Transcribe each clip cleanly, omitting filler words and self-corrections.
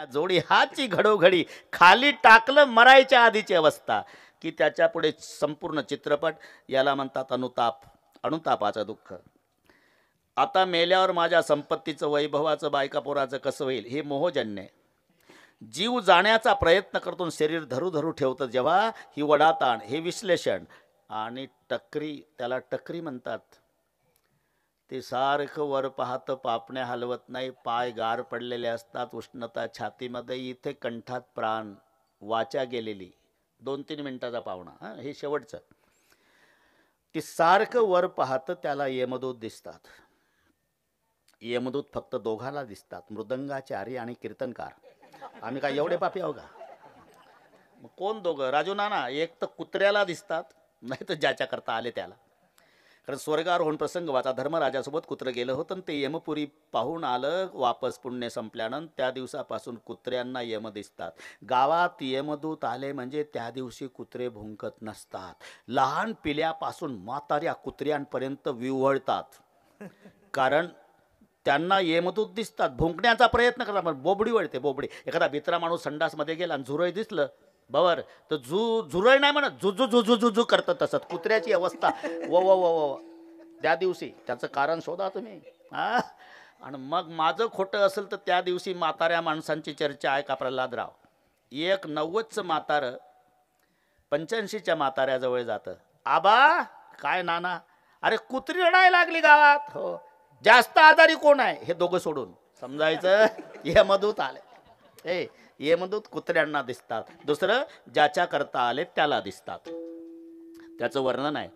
जोडी हाची घडोघडी खाली टाकलं मरायच्या आधीची अवस्था की त्याच्या पुढे संपूर्ण चित्रपट. याला म्हणतात अनुताप, अनुतापाचं दुःख. आता मेल्यावर माझ्या संपत्तीचं, वैभवाचं, बायका पोराचं कसं होईल हे मोहजन्य आहे. जीव जाण्याचा प्रयत्न करतो, शरीर धरू धरू ठेवतं जेव्हा, ही वडाताण, हे विश्लेषण. आणि टकरी, त्याला टकरी म्हणतात. ते सारखं वर पाहतं, पापण्या हलवत नाही, पाय गार पडलेले असतात, उष्णता छातीमध्ये, इथे कंठात प्राण, वाचा गेलेली. 2-3 मिनिटाचा पाहुणा, हे शेवटचं. ते सारखं वर पाहतं, त्याला यमदूत दिसतात. यमदूत फक्त दोघाला दिसतात, मृदंगाचारी आणि कीर्तनकार. आम्ही काय एवढे पापी आहो का? मग कोण दोघं? राजू नाना, एक तर कुत्र्याला दिसतात, नाही तर ज्याच्या करता आले त्याला. कारण स्वर्गारोहण प्रसंग वाचा, धर्मराजासोबत कुत्रं गेलं होतं, ते यमपुरी पाहून आलं वापस पुण्य संपल्यानंतर. त्या दिवसापासून कुत्र्यांना यम दिसतात. गावात यमदूत आले म्हणजे त्या दिवशी कुत्रे भुंकत नसतात. लहान पिल्यापासून म्हाताऱ्या कुत्र्यांपर्यंत विव्हळतात, कारण त्यांना यमदूत दिसतात. भुंकण्याचा प्रयत्न करा, बोबडी वळते, बोबडी. एखादा भित्रा माणूस संडासमध्ये गेला आणि झुरळ दिसलं बवर, तर झुरळ नाही म्हणत, झुझू करतं. तसंच कुत्र्याची अवस्था. व त्या दिवशी त्याचं कारण शोधा तुम्ही. आणि मग माझं खोटं असेल तर त्या दिवशी म्हाताऱ्या माणसांची चर्चा आहे का प्रल्हादराव. 90चं म्हातारं 85च्या म्हाताऱ्याजवळ जातं. आबा, काय नाना? अरे कुत्री रडायला लागली गावात. हो, जास्त आजारी कोण आहे? हे दोघं सोडून समजायचं यमदूत आले. हे यमदूत कुत्र्यांना दिसतात. दुसरं, ज्याच्या करता आले त्याला दिसतात. त्याचं वर्णन आहे.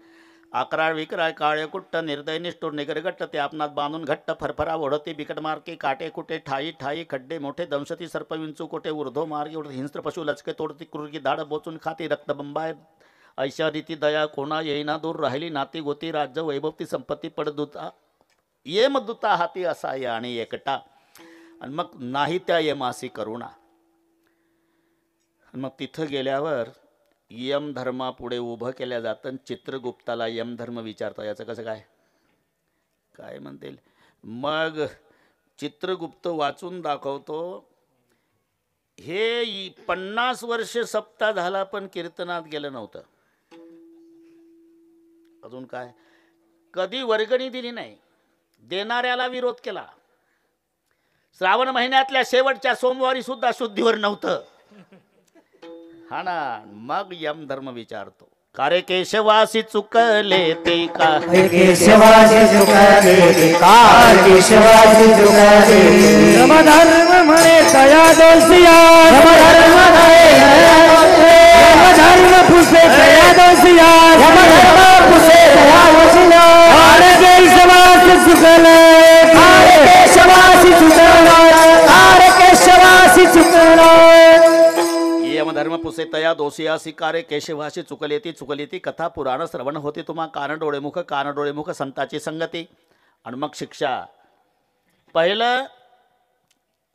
11 विक्राळ काळे कुट्ट निर्दय निष्ठुर निगरगट्ट, ते आपणात बांधून घट्ट, फरफरा ओढते बिकट मार्के, काटे कुटे ठाई ठाई, खड्डे मोठे दंशती, सर्प विंचू कोटे, ऊर्ध्व मार्गे उडते, हिंस्त्र पशु लचके तोडती, क्रूरकी धाड बोचून खाती, रक्तबंबाय ऐशा रीती दया कोणा येईना दूर, राहिली नाती गोती, राज्य वैभवती, संपत्ती पडदूता, यमदूता हाती असाय आणि एकटा. आणि मग नाही त्या यमासी करुणा. मग तिथं गेल्यावर यमधर्मापुढे उभं केल्या जातं. चित्रगुप्ताला यमधर्म विचारता, याचं कसं काय काय म्हणतील. मग चित्रगुप्त वाचून दाखवतो. हे 50 वर्ष सप्ताह झाला पण कीर्तनात गेलं नव्हतं. अजून काय, कधी वर्गणी दिली नाही, देणाऱ्याला विरोध केला. श्रावण महिन्यातल्या शेवटच्या सोमवारी सुद्धा शुद्धीवर नव्हतं. हा ना. मग यमधर्म विचारतो, कारे केशवासी चुकले ते का, केशवासी चुकले ते का, केशवासी चुकले. यमधर्म म्हणे तया दोषिया, यमधर्म म्हणे तया दोषिया, यमधर्म पुसे तया दोषिया, यमधर्म पुसे तया दोषिया. कारे केशवासी चुकले, कारे केशवासी चुकले, कारे केशवासी चुकले. यमधर्म पुसे तया दोषियासी, कारे केशवासी चुकलेती चुकलेती. कथा पुराण श्रवण होते तुम्हा, कान डोळेमुख, कान डोळेमुख संताची संगती. आणि मग शिक्षा. पहिलं,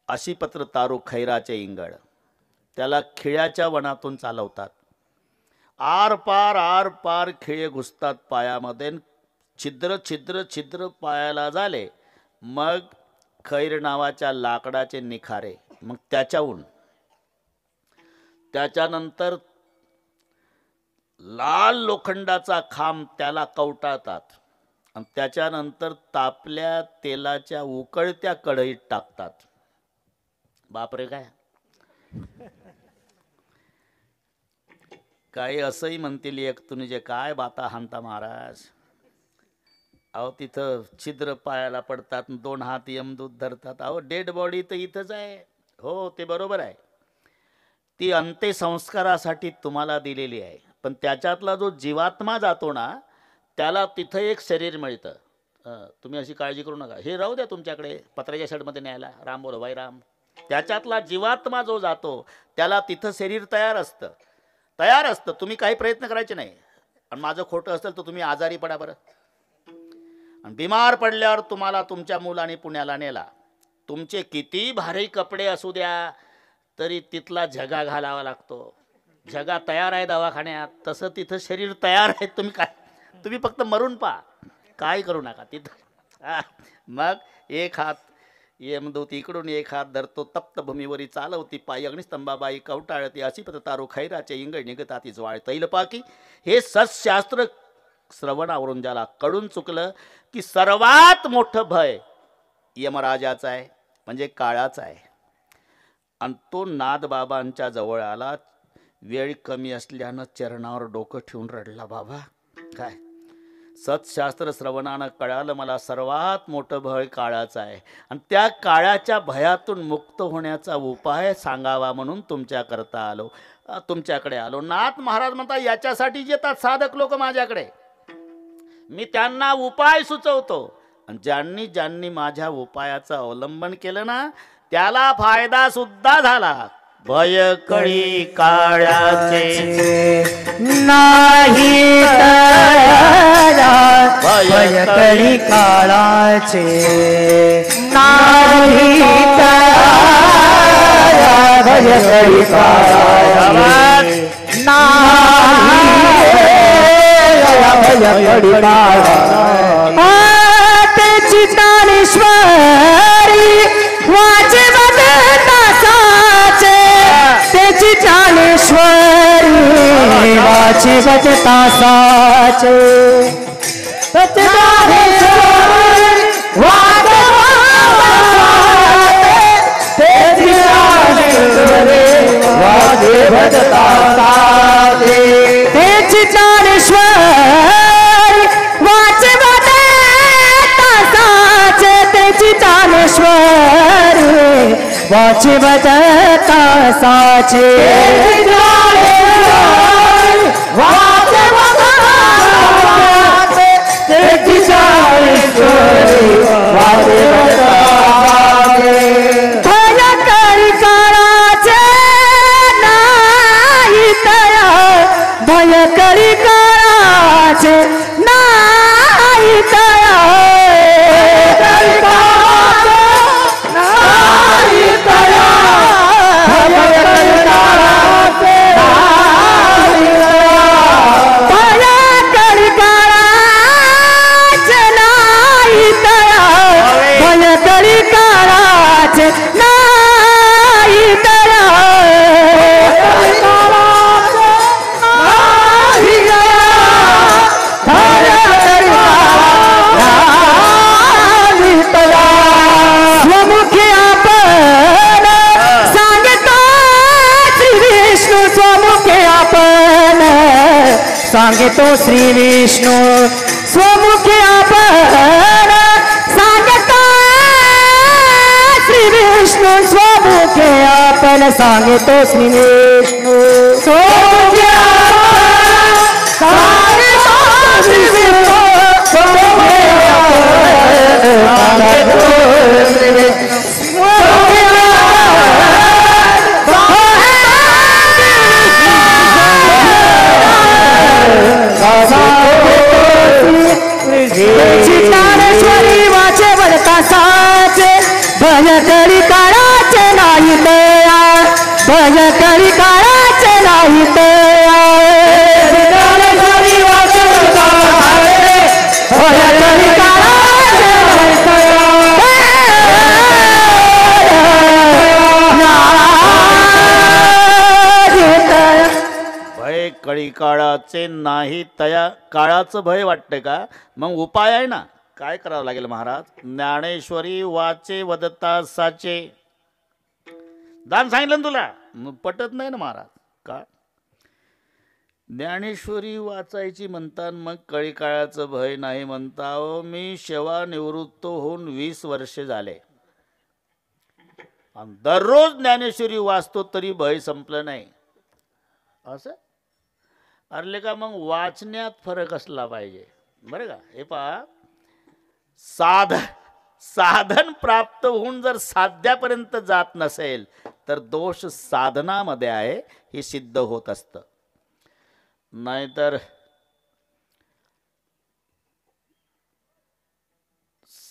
अशी पत्र तारू खैराचे इंगळ, त्याला खिळ्याच्या वनातून चालवतात. आर पार खिळे घुसतात पायामध्ये, छिद्र छिद्र छिद्र पायाला झाले. मग खैर नावाच्या लाकडाचे निखारे, मग त्याच्यानंतर लाल लोखंडाचा खांब त्याला कवटाळतात. आणि त्याच्यानंतर तापल्या तेलाच्या उकळत्या कढईत टाकतात. बापरे, काय काही असंही म्हणतील एक तुम्ही जे काय बाता हाणता महाराज. अहो तिथं छिद्र पायाला पडतात, 2 हात यमदूत धरतात. अहो डेड बॉडी तर इथंच आहे. हो, ते बरोबर आहे. ती अंत्यसंस्कारासाठी तुम्हाला दिलेली आहे. पण त्याच्यातला जो जीवात्मा जातो ना, त्याला तिथं एक शरीर मिळतं. तुम्ही अशी काळजी करू नका, हे राहू द्या तुमच्याकडे पत्र्याच्या शेडमध्ये न्यायला. राम बोलो भाई राम. त्याच्यातला जीवात्मा जो जातो त्याला तिथं शरीर तयार असतं. तुम्ही काही प्रयत्न करायचे नाही. आणि माझं खोटं असेल तर तुम्ही आजारी पडा बरं. आणि बिमार पडल्यावर तुम्हाला तुमच्या मुलाने पुण्याला नेला. तुमचे किती भारी कपडे असू द्या तरी तिथला झगा घालावा लागतो. झगा तयार आहे दवाखान्यात, तसं तिथं शरीर तयार आहे. तुम्ही फक्त मरून पहा, काय करू नका तिथं. मग एक हात यमदूत इकडून एक हात धरतो, तप्त भूमीवरी चालवती पायी, अग्निस्तंभाबाई कवटाळती, अशी तारू खैराचे इंग निघताती ज्वाळ तैलपाकी. हे सत्शास्त्र श्रवणावरून ज्याला कळून चुकलं की सर्वात मोठं भय यमराजाचं आहे, म्हणजे काळाचं आहे, आणि तो नादबाबांच्या जवळ आला. वेळ कमी असल्यानं चरणावर डोकं ठेवून रडला. बाबा काय सत्शास्त्र श्रवणानं कळालं मला सर्वात मोठं भय काळाचं आहे, आणि त्या काळाच्या भयातून मुक्त होण्याचा उपाय सांगावा म्हणून तुमच्याकडे आलो. नाथ महाराज म्हणतात याच्यासाठी येतात साधक लोक माझ्याकडे, मी त्यांना उपाय सुचवतो, आणि ज्यांनी ज्यांनी माझ्या उपायाचं अवलंबन केलं ना त्याला फायदा सुद्धा झाला. भय कळी काळाचे नाही तयारा, भय कळी काळाचे नाही तयारा, भय कळी काळाचे नाही भय कळी काळाचे. त्याची ज्ञानेश्वरी वाचे बदता साचे, त्याची ज्ञानेश्वरी वाचे बदता साचे, त्याची ज्ञानेश्वरी वाचे त्याची ज्ञानेश्वरी वाचे बदता साचे, त्याची ज्ञानेश्वरी वाचे बदता साचे, त्याची ज्ञानेश्वरी वाचे बदता साचे, वाचे त्याची ज्ञानेश्वरी वाचे बदता साचे. भय कळी काळाचे नाही तया, भय कळी काळाचे नाही तया, नाही तया, भय कळी काळाचे नाही तया, भय कळी काळाचे नाही तया, भय कळी काळाचे नाही तया, स्वमुखी आपण सांगतो श्री विष्णू, स्वमुखी आपण सांगतो श्री विष्णू, स्वमुखी आपण सांगतो श्री विष्णू, स्वमुखी आपण सांगतो श्री विष्णू, स्वमुखी आपण सांगतो श्री विष्णू, स्वमुखी आपण सांगतो श्री विष्णू, स्वमुखी ज्ञानेश्वरी वाचे बदता साचे, भय कळी काळाचे नाही तया, भय कळी काळाचे नाही तया, ज्ञानेश्वरी वाचे बदता साचे, भय कळी काळाचे नाही तया, भय कळी काळाचे नाही तया. काळाचं भय वाटतं का? मग उपाय आहे ना. काय करावं लागेल महाराज? ज्ञानेश्वरी वाचे वदता साचे. दान सांगितलं ना तुला, मग पटत नाही ना महाराज. का ज्ञानेश्वरी वाचायची म्हणता मग कळी काळाचं भय नाही म्हणता? मी सेवानिवृत्त होऊन 20 वर्षे झाले, आणि दररोज ज्ञानेश्वरी वाचतो तरी भय संपलं नाही. असं अरले का? मग वाचण्यात फरक असला पाहिजे बरं का. हे पहा, साधन प्राप्त होऊन जर साध्यापर्यंत जात नसेल तर दोष साधनामध्ये आहे हे सिद्ध होत असतं. नाहीतर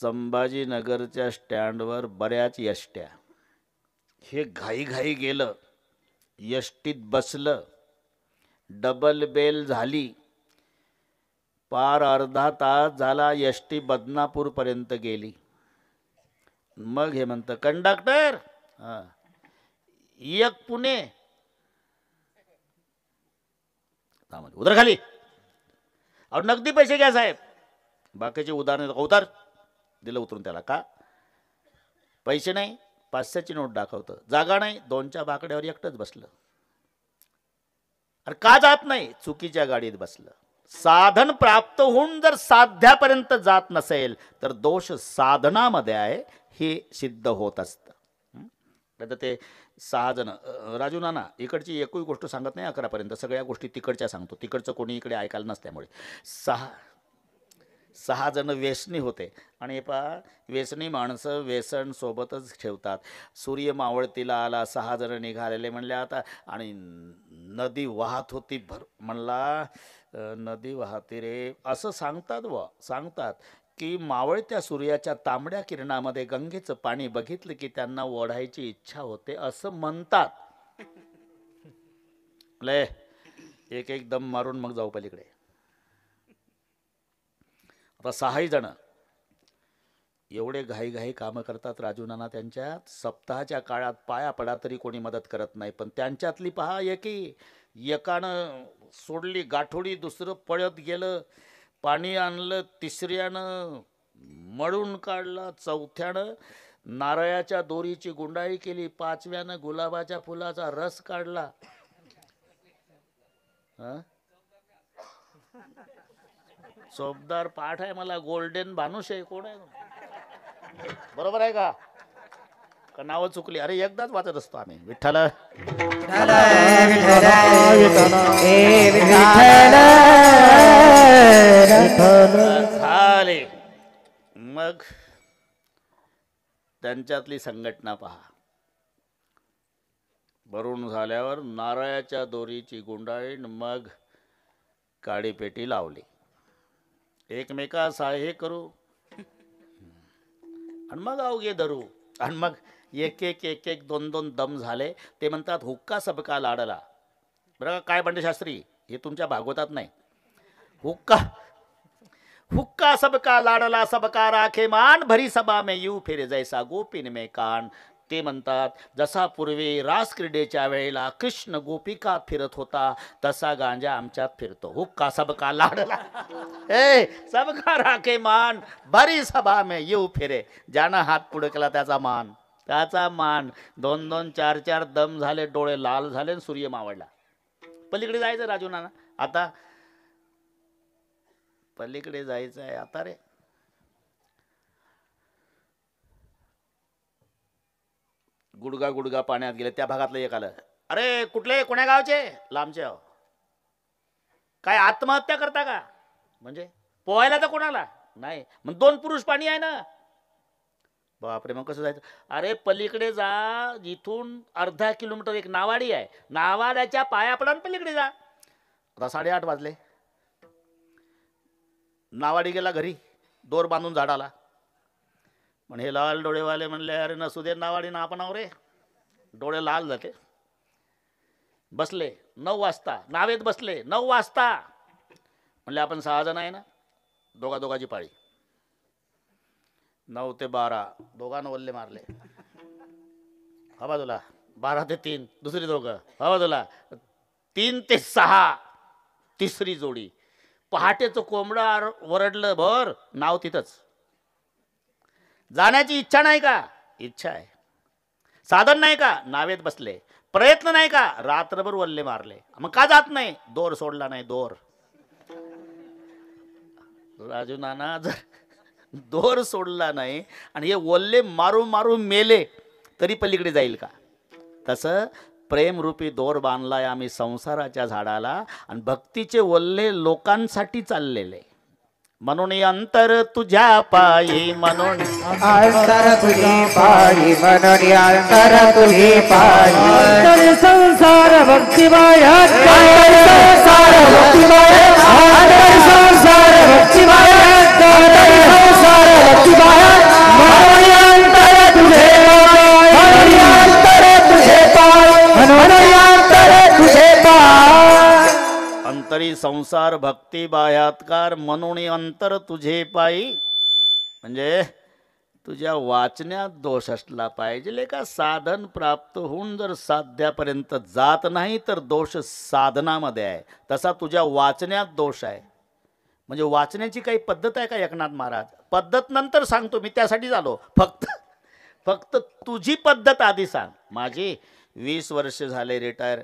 संभाजीनगरच्या स्टँडवर बऱ्याच यष्ट्या, हे घाई गेलं, यष्टीत बसलं, डबल बेल झाली, पार अर्धा तास झाला, यष्टी बदनापूरपर्यंत गेली, मग हे म्हणतं कंडक्टर हा एक पुणे उतर खाली. अहो नगदी पैसे घ्या साहेब. बाकीचे उदाहरण उतार दिलं उतरून त्याला. का पैसे नाही 500ची नोट दाखवतं. जागा नाही 2च्या बाकड्यावर एकटंच बसलं. अरे का जात नाही चुकीच्या गाडीत बसलं. साधन प्राप्त होऊन जर साध्यापर्यंत जात नसेल तर दोष साधनामध्ये आहे हे सिद्ध होत असतं. आता ते 6 जण राजू नाना इकडची एकही गोष्ट सांगत नाही 11पर्यंत. सगळ्या गोष्टी तिकडच्या सांगतो. तिकडचं कोणी इकडे ऐकायला नसल्यामुळे 6 जण व्यसनी होते. आणि व्यसनी माणसं व्यसन सोबतच ठेवतात. सूर्य मावळतीला आला 6 जण निघालेले म्हणले आता. आणि नदी वाहत होती म्हणला नदी वाहते रे असं सांगतात की मावळत्या सूर्याच्या तांबड्या किरणामध्ये गंगेचं पाणी बघितलं की त्यांना ओढायची इच्छा होते असं म्हणतात. ले एक दम मारून मग जाऊ पलीकडे. आता 6 जण एवढे घाई कामं करतात राजू नाना. त्यांच्या सप्ताहाच्या काळात पाया पडा तरी कोणी मदत करत नाही. पण त्यांच्यातली पहा एकानं सोडली गाठोडी, दुसरं पळत गेलं पाणी आणलं, तिसऱ्यानं मळून काढला, चौथ्यानं नारळाच्या दोरीची गुंडाळी केली, 5व्यानं गुलाबाच्या फुलाचा रस काढला. चोपदार पाठ आहे मला. गोल्डन भानुशाही कोण आहे बरोबर आहे का नावं चुकली. अरे एकदाच वाचत असतो आम्ही. विठ्ठल झाले. मग त्यांच्यातली संघटना पहा. भरून झाल्यावर नारळाच्या दोरीची गुंडाळी मग काडीपेटी लावली. एकमेकास हे करू आणि मग अवघे धरू. आणि मग एक 2 दम झाले. ते म्हणतात हुक्का सबका लाडला. बरं काय बंडशास्त्री हे तुमच्या भागवतात नाही. हुक्का सबका लाडला सबका राखे मान भरी सभा में यू फिर जैसा गोपीन में कान. ते म्हणतात जसा पूर्वी रास क्रीडेच्या वेळेला कृष्ण गोपिका फिरत होता तसा गांजा आमच्यात फिरतो. हुक्का सबका लाडला सबका राखे मान भरी सभा में यू फिरे. ज्यानं हात पुढे केला त्याचा मान 2 4 दम झाले. डोळे लाल झाले. सूर्य मावळला. पलीकडे जायचं राजू नाना. आता पलीकडे जायचं आहे आता रे. गुडगा पाण्यात गेले. त्या भागातलं एक आलं. अरे कुठले कोण्या गावचे? लांबचे. काय आत्महत्या करता का? म्हणजे पोहायला तर कोणाला नाही. मग 2 पुरुष पाणी आहे ना. बापरे मग कसं जायचं? अरे पलीकडे जा. इथून अर्धा किलोमीटर एक नावाडी आहे. नावाड्याच्या पाया पडून पलीकडे जा. आता 8:30 वाजले. नावाडी गेला घरी. दोर बांधून झाडाला. पण हे लाल डोळेवाले म्हणले अरे नसू दे नावाडी ना आपण रे. डोळे लाल झाले. बसले 9 वाजता. नावेत बसले 9 वाजता. म्हणले आपण 6 जण आहे ना. दोघाची पाळी. 9 ते 12 दोघांना वल्ले मारले. हा बाजूला 12 ते 3 दुसरी दोघं. हा बाजूला 3 ते 6 तिसरी जोडी. पहाटेचं कोंबडं वरडलं भर. नाव तिथंच. जाण्याची इच्छा नाही का? इच्छा आहे. साधन नाही का? नावेत बसले. प्रयत्न नाही का? रात्रभर वल्ले मारले. मग का जात नाही? दोर सोडला नाही. दोर राजू नाना जर दोर सोडला नाही आणि हे वल्ले मारून मेले तरी पलीकडे जाईल का? तसं प्रेमरूपी दोर बांधलाय आम्ही संसाराच्या झाडाला आणि भक्तीचे वल्ले लोकांसाठी चाललेले. म्हणून अंतर तुझ्या पायी म्हणून अंतर तुझी पायी म्हणून अंतर तुझी पायी संसार भक्तिमय संसार भक्तिमय संसार भक्तिमय संसार भक्तिमय म्हणून अंतर तुझे पायी अंतर तुझे पायी म्हणून अंतर तुझे पायी. अंतरी संसार भक्ती बाह्यात्कार म्हणून अंतर तुझे पायी. म्हणजे तुझ्या वाचण्यात दोष असला पाहिजे का? साधन प्राप्त होऊन जर साध्यापर्यंत जात नाही तर दोष साधनामध्ये आहे, तसा तुझ्या वाचण्यात दोष आहे. म्हणजे वाचण्याची काही पद्धत आहे का एकनाथ महाराज? पद्धत नंतर सांगतो मी, त्यासाठी आलो. फक्त तुझी पद्धत आधी सांग. माझी 20 वर्ष झाले रिटायर,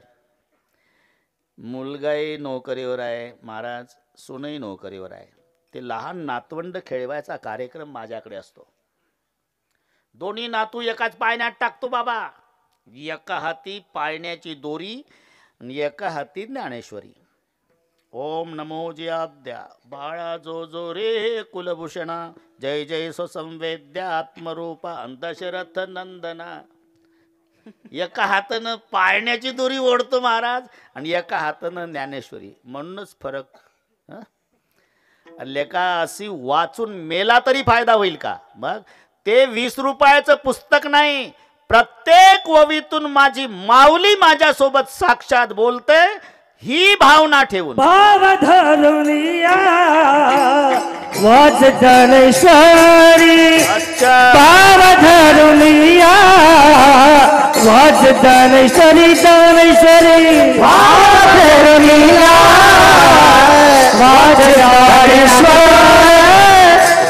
मुलगाही नोकरीवर आहे महाराज, सूनही नोकरीवर आहे. ते लहान नातवंड खेळवायचा कार्यक्रम माझ्याकडे असतो. दोन्ही नातू एकाच पाळण्यात टाकतो बाबा. एका हाती पाळण्याची दोरी आणि एका हाती ज्ञानेश्वरी. ओम नमो जियाद्या बाळा जो जो रे कुलभूषणा, जय जय स्वसंवेद्यात्मरूपा दशरथ नंदना. एका हातानं पाळण्याची दोरी ओढतो महाराज आणि एका हातानं ज्ञानेश्वरी. म्हणूनच फरक. लेका अशी वाचून मेला तरी फायदा होईल का? मग ते 20 रुपयाचं पुस्तक नाही, प्रत्येक ववीतून माझी माऊली माझ्यासोबत साक्षात बोलते, ही भावना ठेवून. भाव धरुनिया वाच ज्ञानेश्वरी, भाव धरुनिया वाच ज्ञानेश्वरी, ज्ञानेश्वरी भाव धरुनिया वाच ज्ञानेश्वरी,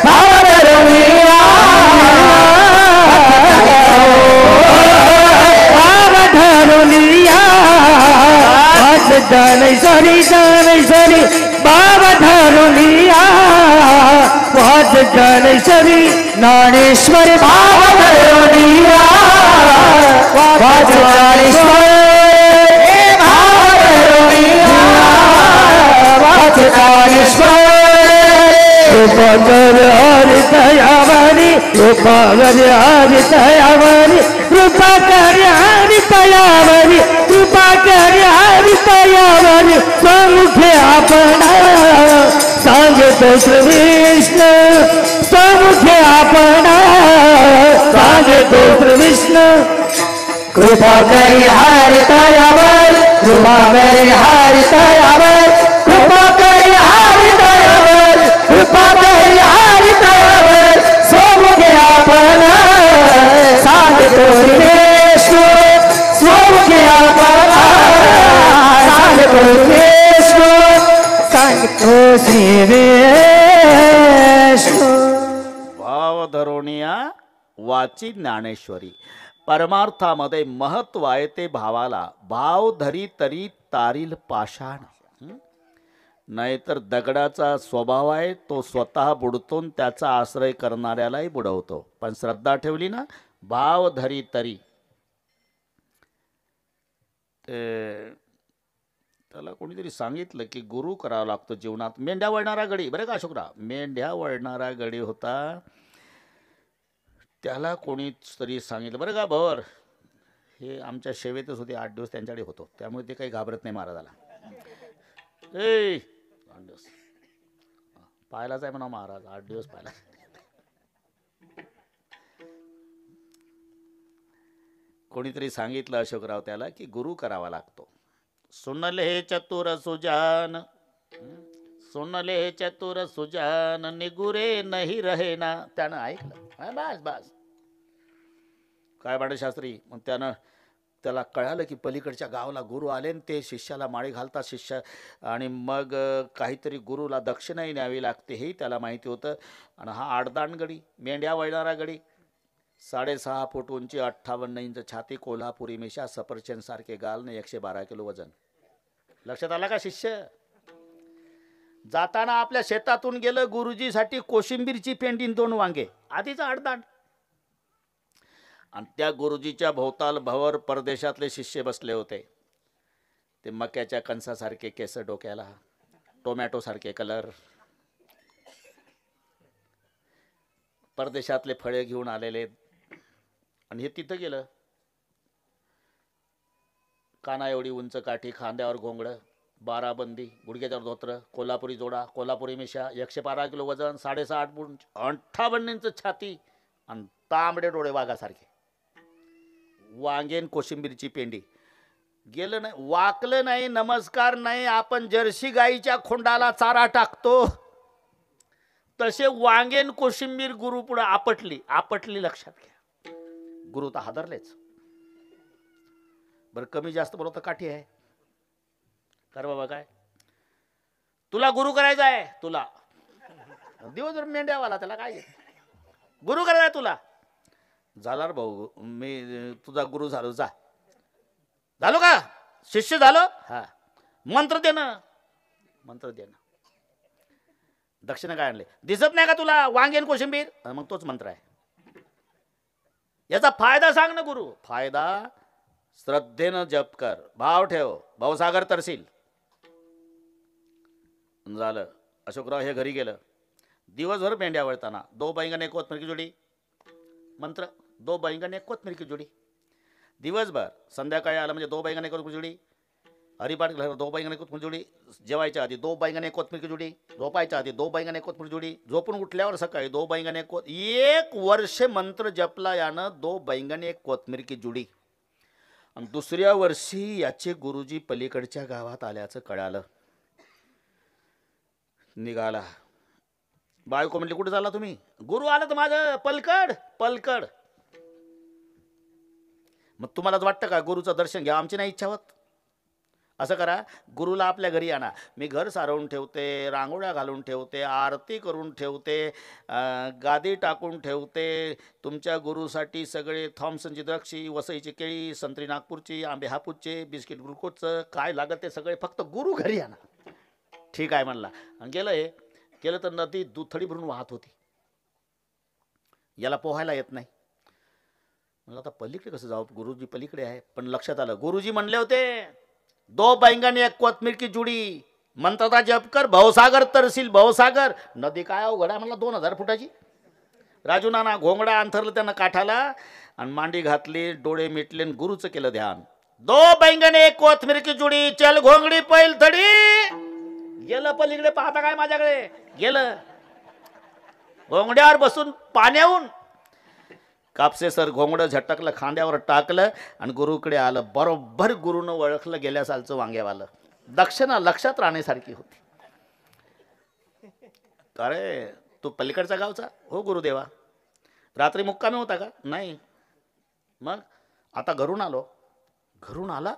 भाव धरुनिया भाव धरुनिया वाच ज्ञानेश्वरी, ज्ञानेश्वरी भाव धरुनिया वाच ज्ञानेश्वरी, ज्ञानेश्वरी भाव धरुनिया वाच ज्ञानेश्वरी, भाव धरुनिया वाच ज्ञानेश्वरी. रूपागर हरि दयावरी, रूपागर हरि दयावरी, रूपागर हरि दयावरी, रूपागर हरि दयावरी. समुखे आपण सांगतो श्री विष्णू, समुखे आपण सांगतो श्री विष्णू. कृपा करी हरि दयावरी, कृपा करी हरि दयावरी, कृपा करी हरि दयावरी, कृपा करी हरि दयावरी. समुखे आपण सांगतो श्री विष्णू, समुखे आपण सांगतो श्री विष्णू, सांगतो श्री विष्णू. भाव धरुनिया वाची ज्ञानेश्वरी. परमार्थामध्ये महत्व आहे ते भावाला. भाव धरी तरी तारील पाषाण. नाहीतर दगडाचा स्वभाव आहे, तो स्वतः बुडतो आणि त्याचा आश्रय करणाऱ्यालाही बुडवतो. पण श्रद्धा ठेवली ना, भाव धरी तरी. त्याला कोणीतरी सांगितलं की गुरु करावा लागतो जीवनात. मेंढ्या वळणारा गडी, बरं का अशोकराव, मेंढ्या वळणारा गडी होता. त्याला कोणीतरी सांगितलं, बरं का भवर, हे आमच्या सेवेतच होते, 8 दिवस त्यांच्याकडे होतो, त्यामुळे ते काही घाबरत नाही महाराजाला. 8 दिवस पाहायलाच आहे म्हणा महाराज, 8 दिवस पाहिला. कोणीतरी सांगितलं अशोकराव त्याला की गुरु करावा लागतो. सुनले चतुर सुजान, सुनले चतुर सुजान, निगुरे नाही रहे ना. त्यानं ऐकलं, बस बस काय भांडशास्त्री. मग त्याला कळालं की पलीकडच्या गावाला गुरु आले आणि ते शिष्याला माळी घालतात शिष्य, आणि मग काहीतरी गुरुला दक्षिणाही न्यावी लागते, हेही त्याला माहिती होतं. आणि हा आडदांड गडी, मेंढ्या वळणारा गडी, 6.5 फूट उंची, 58 इंच छाती, कोल्हापुरी मिशा, सफरचंद सारखे गाल ने 112 किलो वजन. लक्षात आला का शिष्य? जाताना आपल्या शेतातून गेलं, गुरुजीसाठी कोशिंबीरची पेंडी, 2 वांगे, आधीच आडदांड. आणि त्या गुरुजीच्या भोवताल भवर परदेशातले शिष्य बसले होते. ते मक्याच्या कणसासारखे केस डोक्याला, टोमॅटो सारखे कलर, परदेशातले फळे घेऊन आलेले. आणि हे तिथं गेलं, काना एवढी उंच काठी, खांद्यावर घोंगड, 12 बंदी, गुडघ्याच्यावर धोत्र, कोल्हापुरी जोडा, कोल्हापुरी मिशा, 112 किलो वजन, 6.5 फूट, 58 इंच छाती आणि तांबडे डोळे वाघासारखे, वांगेन कोशिंबीरची पेंडी. गेलं नाही, वाकलं नाही, नमस्कार नाही. आपण जर्सी गाईच्या खोंडाला चारा टाकतो तसे वांगेन कोशिंबीर गुरु पुढे आपटली लक्षात घ्या. गुरु तर हादरलेच. बरं कमी जास्त बरोबर काठी आहे. कर बाबा काय तुला गुरु करायचा आहे, तुला दिवसभर मेंढ्यावाला त्याला काय गुरु करायचा आहे तुला. झाला रे भाऊ, मी तुझा गुरु झालो. झालो का शिष्य झालो. हा मंत्र देणं दक्षिणा काय आणले दिसत नाही का तुला वांगेन कोशिंबीर. मग तोच मंत्र आहे. याचा फायदा सांग ना गुरु. फायदा श्रद्धेनं जप कर, भाव ठेव, भावसागर तरसील. झालं. अशोकराव हे घरी गेलं. दिवसभर मेंढ्या वळताना दो बैंगन एक कोथमीर की जोडी मंत्र, दो बैंगन एक कोथमीर की जोडी. दिवसभर संध्याकाळी आलं म्हणजे दो बैंगन एक कोथमीर की जोडी. हरिपाठ दो बैंगन एक कोथमीर जोडी. जेवायच्या आधी दो बैंगन एक कोथमीर की जोडी. झोपायच्या आधी दो बैंगन एक कोथमीर जोडी. झोपून उठल्यावर सकाळी दो बैंगन एक वर्ष मंत्र जपला यानं दो बैंगन एक कोथमीर की जोडी. आणि दुसऱ्या वर्षी याचे गुरुजी पलीकडच्या गावात आल्याचं कळालं. निघाला. बायको म्हटली कुठे चालला तुम्ही. गुरु आलं तर माझं पलकड. मग तुम्हालाच वाटतं का गुरुचं दर्शन घ्या, आमची नाही इच्छा होत. असं करा, गुरुला आपल्या घरी आणा. मी घर सारवून ठेवते, रांगोळ्या घालून ठेवते, आरती करून ठेवते, गादी टाकून ठेवते. तुमच्या गुरुसाठी सगळे थॉम्सनची द्राक्षी, वसईची केळी, संत्री नागपूरची, आंबे हापूसचे, बिस्किट ग्लुकोजचं काय लागत ते सगळे फक्त गुरु घरी आणा. ठीक आहे म्हणला. आणि केलं तर नदी दुथडी भरून वाहत होती. याला पोहायला येत नाही. मला आता पलीकडे कसं जाऊ, गुरुजी पलीकडे आहे. पण लक्षात आलं गुरुजी म्हणले होते दो बैंगन एक कोथमीर की जुडी, मंत्राचा जप कर, भवसागर तरसील. भवसागर नदी काय अवघड आहे म्हणला, 2000 फुटाची. राजू नाना घोंगडा अंथरलं त्यानं काठाला आणि मांडी घातली, डोळे मिटले, गुरुचं केलं ध्यान. दो बैंगन एक कोथमीर की जुडी, चल घोंगडी पैल थडी. गेलं पलीकडे, पाहता काय माझ्याकडे गेलं. घोंगड्यावर बसून पाण्याहून कापसे सर घोंगडं झटकलं, खांद्यावर टाकलं आणि गुरुकडे आलं. बरोबर गुरुनं ओळखलं गेल्या सालचं वांग्यावालं. दक्षिणा लक्षात राहण्यासारखी होती. अरे तू पलीकडचा गावचा. हो गुरुदेवा. रात्री मुक्कामी होता का. नाही. मग आता घरून आला.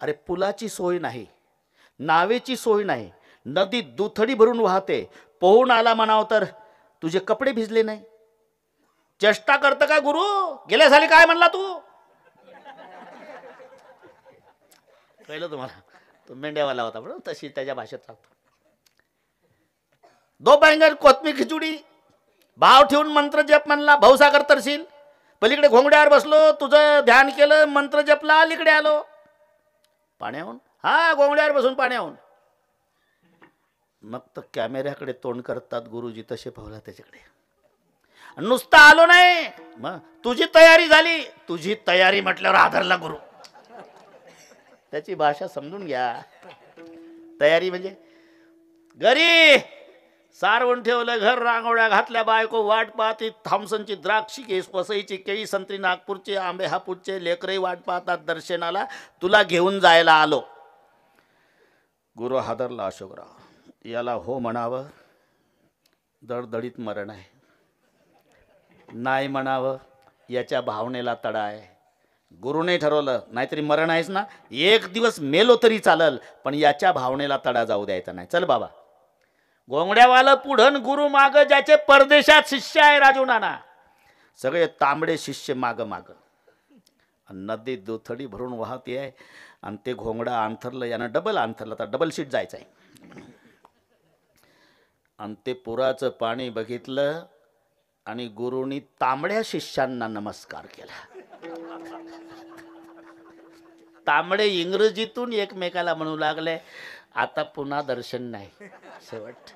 अरे पुलाची सोय नाही, नावेची सोय नाही, नदी दुथडी भरून वाहते. पोहून आला म्हणाव तर तुझे कपडे भिजले नाही. चेष्टा करत का गुरु. गेल्या साली काय म्हणला तू. कळलं तुम्हाला. तो मेंढ्यावाला होता बरोबर, तशी त्याच्या भाषेत सांगतो. दो बैंगन कोथमीर खिचडी, भाव ठेवून मंत्र जप म्हणला, भवसागर तरसील. पलीकडे घोंगड्यावर बसलो, तुझं ध्यान केलं, मंत्र जपला, अलीकडे आलो. पाण्याहून. हा घोंगड्यावर बसून पाण्याहून. मग तर कॅमेऱ्याकडे तोंड करतात गुरुजी, तसे पावला त्याच्याकडे. नुसता आलो नाही, मग तुझी तयारी झाली. तुझी तयारी म्हटल्यावर आदरला गुरु. त्याची भाषा समजून घ्या. तयारी म्हणजे घरी सारवून ठेवलं घर, रांगोळ्या घातल्या, बायको वाट पाहती, थॉम्सनची द्राक्षी केस, वसईची केळी, संत्री नागपूरचे, आंबे हापूसचे, लेकरही वाट पाहतात दर्शनाला, तुला घेऊन जायला आलो. गुरु हादरला. अशोकराव याला हो म्हणावं, दडदडीत मरण आहे. नाही म्हणावं, याच्या भावनेला तडा आहे. गुरुने ठरवलं, नाहीतरी मरण आहेस ना, एक दिवस मेलो तरी चालल, पण याच्या भावनेला तडा जाऊ द्यायचा नाही. चल बाबा. घोंगड्यावालं पुढं, गुरु माग, ज्याचे परदेशात शिष्य आहे राजू नाना. सगळे तांबडे शिष्य माग. नदी दुथडी भरून वाहती आहे आणि ते घोंगडा अंथरलं. यानं डबल अंथरलं, तर डबल सीट जायचं आहे. आणि ते पुराचं पाणी बघितलं आणि गुरुनी तांबड्या शिष्यांना नमस्कार केला. तांबडे इंग्रजीतून एकमेकाला म्हणू लागले, आता पुन्हा दर्शन नाही, शेवट.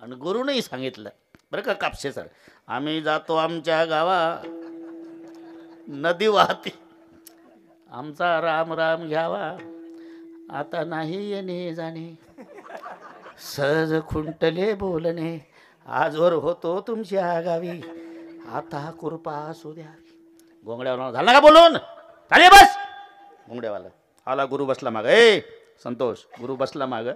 आणि गुरुनंही सांगितलं बरं का, कापसे सर, आम्ही जातो आमच्या गावा, नदी वाहते, आमचा राम राम घ्यावा, आता नाही येणे जाणे, सहज खुंटले बोलणे, आजवर होतो तुमच्या गावी, आता कृपा असू द्यावी. घोंगड्यावर झाला का बोलून, चाले बस. घोंगड्यावाला आला, गुरु बसला माग. ए संतोष, गुरु बसला माग.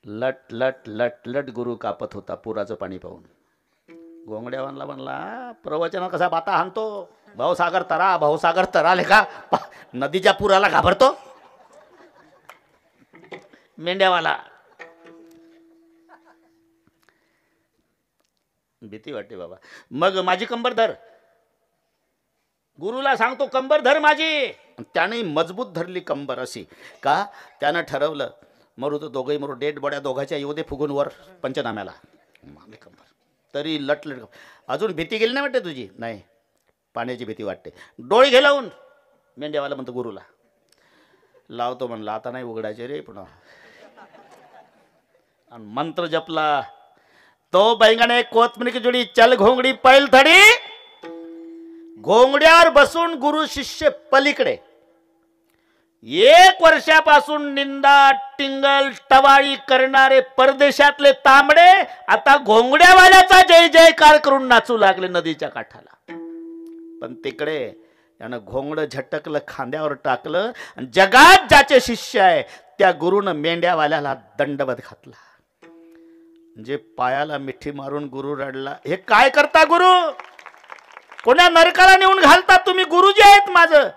लट लट लट लट गुरु कापत होता पुराचं पाणी पाहून. घोंगड्यावानला म्हणला, प्रवचन कसा बाता हाणतो, भाऊसागर तरा भाऊसागर तरा लेखा नदीच्या पुराला घाबरतो मेंढ्यावाला. भीती वाटते बाबा. मग माझी कंबर धर, गुरुला सांगतो कंबर धर माझी. त्याने मजबूत धरली कंबर अशी. का? त्यानं ठरवलं मरू तर दोघंही मरू, डेड बॉड्या दोघांच्या येऊ दे फुगून वर पंचनाम्याला. कंबर तरी लटलट. अजून भीती गेली नाही वाटते तुझी? नाही, पाण्याची भीती वाटते. डोळे घे लावून. मेंढ्यावाला म्हणतो गुरुला लावतो म्हणला, आता नाही उघडायचे रे पुन्हा. आणि मंत्र जपला. तो बैंगणे कोथमिरी की जुडी चल घोंगडी पैल थडी. घोंगड्यावर बसून गुरु शिष्य पलीकडे. 1 वर्षापासून निंदा टिंगल टवाळी करणारे परदेशातले तांबडे आता घोंगड्यावाल्याचा जय जयकार करून नाचू लागले नदीच्या काठाला. पण तिकडे यानं घोंगडं झटकलं, खांद्यावर टाकलं, आणि जगात ज्याचे शिष्य आहे त्या गुरुनं मेंढ्यावाल्याला दंडवत घातला. म्हणजे पायाला मिठी मारून गुरु रडला. हे काय करता गुरु? कोण्या नरकाला नेऊन घालता तुम्ही? गुरुजी आहेत माझं.